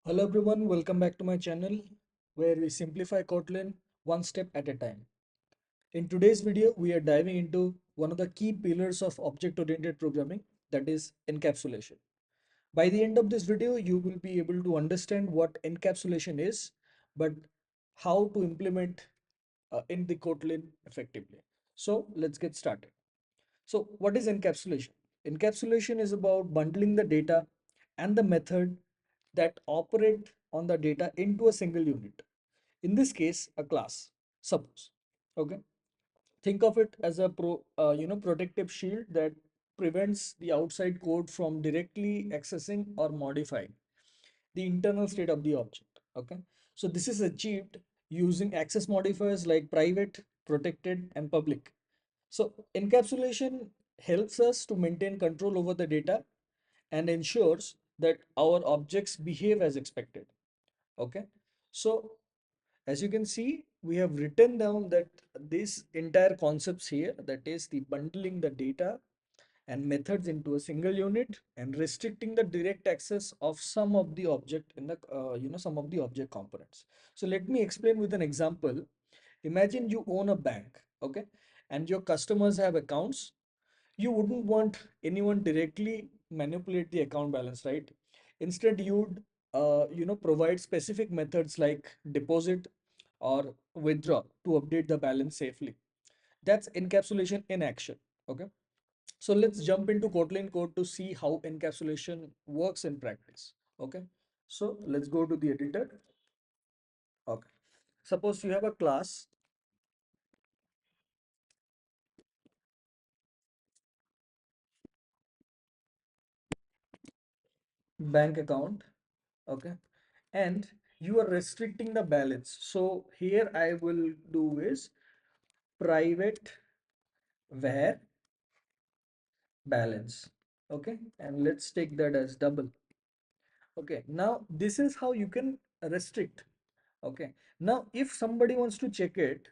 Hello everyone, welcome back to my channel where we simplify Kotlin one step at a time. In today's video, we are diving into one of the key pillars of object-oriented programming, that is encapsulation. By the end of this video, you will be able to understand what encapsulation is, but how to implement in the Kotlin effectively. So let's get started. So what is encapsulation? Encapsulation is about bundling the data and the method that operate on the data into a single unit. In this case, a class, suppose. Okay. Think of it as a protective shield that prevents the outside code from directly accessing or modifying the internal state of the object. Okay. So this is achieved using access modifiers like private, protected, and public. So encapsulation helps us to maintain control over the data and ensures that our objects behave as expected. Okay. So as you can see, we have written down that this entire concepts here, that is the bundling the data and methods into a single unit and restricting the direct access of some of the object in the some of the object components. So let me explain with an example. Imagine you own a bank, okay, and your customers have accounts. You wouldn't want anyone directly manipulate the account balance, right? Instead, you'd provide specific methods like deposit or withdraw to update the balance safely. That's encapsulation in action. Okay. So let's jump into Kotlin code to see how encapsulation works in practice. Okay. So let's go to the editor. Okay. Suppose you have a class bank account. Okay. And you are restricting the balance. So here I will do is private var balance. Okay. And let's take that as double. Okay. Now this is how you can restrict. Okay. Now if somebody wants to check it,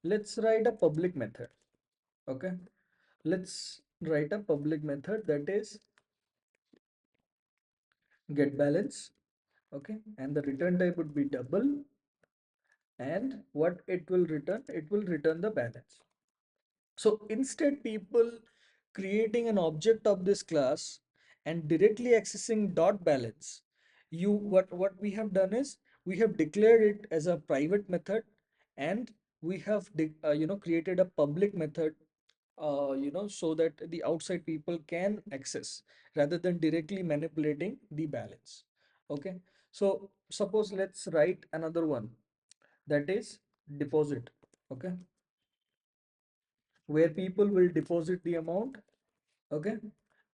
let's write a public method. Okay. Let's write a public method that is get balance. Okay. And the return type would be double. And what it will return the balance. So instead, people creating an object of this class and directly accessing dot balance, what we have done is we have declared it as a private method, and we have created a public method, so that the outside people can access rather than directly manipulating the balance. Okay. So suppose let's write another one, that is deposit. Okay, where people will deposit the amount. Okay,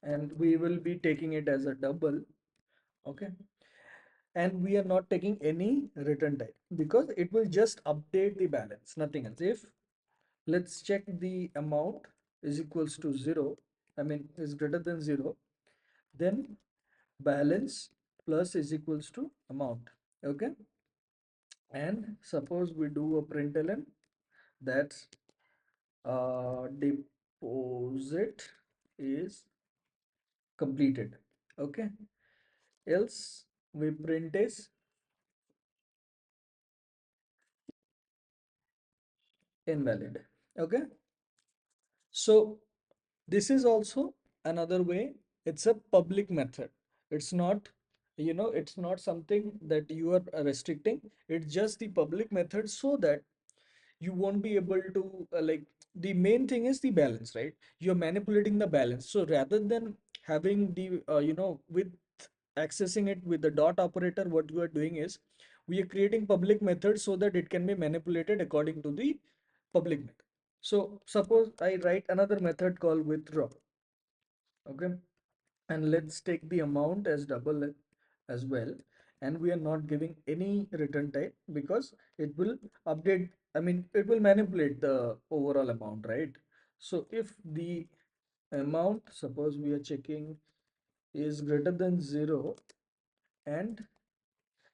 and we will be taking it as a double. Okay, and we are not taking any return type because it will just update the balance, nothing else. If let's check the amount is equals to 0, I mean is greater than 0, then balance plus is equals to amount. Okay, and suppose we do a println, that's deposit is completed. Okay, else we print is invalid. Okay, so this is also another way. It's a public method. It's not, it's not something that you are restricting. It's just the public method so that you won't be able to the main thing is the balance, right? You're manipulating the balance. So rather than having the with accessing it with the dot operator, what you are doing is we are creating public methods so that it can be manipulated according to the public method. So suppose I write another method called withdraw. Okay, and let's take the amount as double as well, and we are not giving any return type because it will update, I mean it will manipulate the overall amount, right? So if the amount, suppose we are checking, is greater than 0 and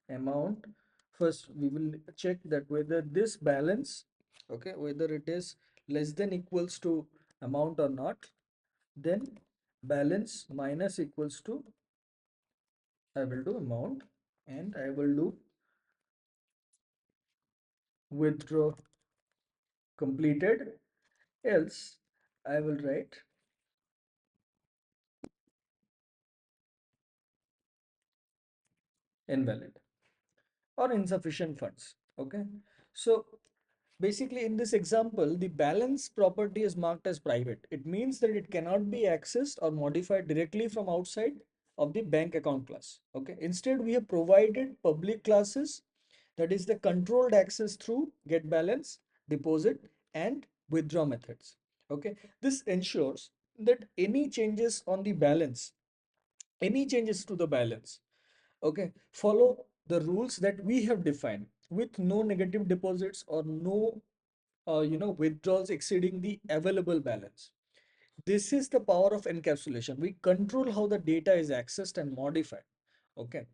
amount, first we will check that whether this balance, okay, whether it is less than equals to amount or not, then balance minus equals to, I will do amount. and I will do withdraw completed, else I will write invalid or insufficient funds. Okay. So basically in this example, the balance property is marked as private. It means that it cannot be accessed or modified directly from outside of the bank account class. Okay. Instead, we have provided public classes, that is the controlled access through get balance, deposit, and withdraw methods. Okay. This ensures that any changes to the balance, okay, follow the rules that we have defined with no negative deposits or no withdrawals exceeding the available balance. This is the power of encapsulation. We control how the data is accessed and modified. Okay.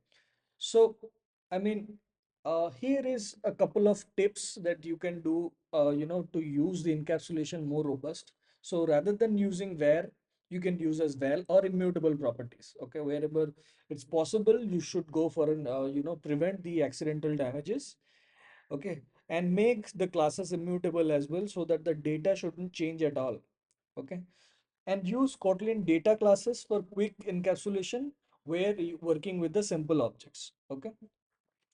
So, I mean, here is a couple of tips that you can do, to use the encapsulation more robust. So rather than using where, you can use as val or immutable properties. Okay, wherever it's possible, you should go for an, prevent the accidental damages. Okay, and make the classes immutable as well so that the data shouldn't change at all. Okay, and use Kotlin data classes for quick encapsulation where you working with the simple objects. Okay.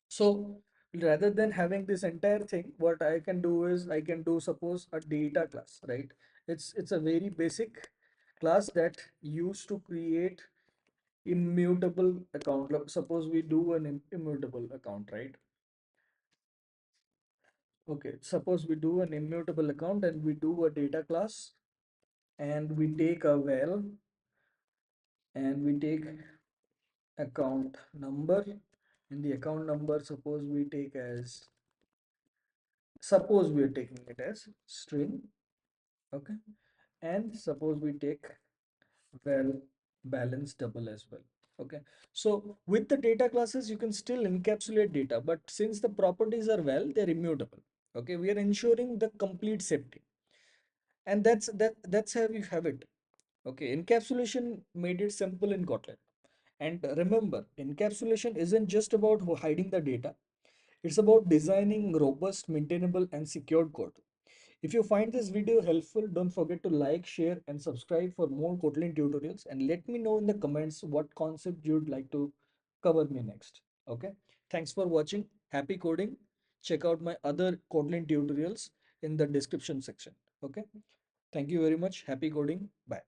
So rather than having this entire thing, what I can do is I can do suppose a data class, right? It's a very basic class that used to create immutable account. Suppose we do an immutable account, right? Okay, suppose we do an immutable account and we do a data class and we take a val and we take account number, and the account number suppose we take as, suppose we are taking it as string. Okay, and suppose we take val balance double as well. Okay, so with the data classes you can still encapsulate data, but since the properties are val, they're immutable. Okay, we are ensuring the complete safety, and that's how you have it. Okay, encapsulation made it simple in Kotlin. And remember, encapsulation isn't just about hiding the data. It's about designing robust, maintainable, and secured code. If you find this video helpful, don't forget to like, share, and subscribe for more Kotlin tutorials. And let me know in the comments what concept you'd like to cover me next. Okay. Thanks for watching. Happy coding. Check out my other Kotlin tutorials in the description section. Okay. Thank you very much. Happy coding. Bye.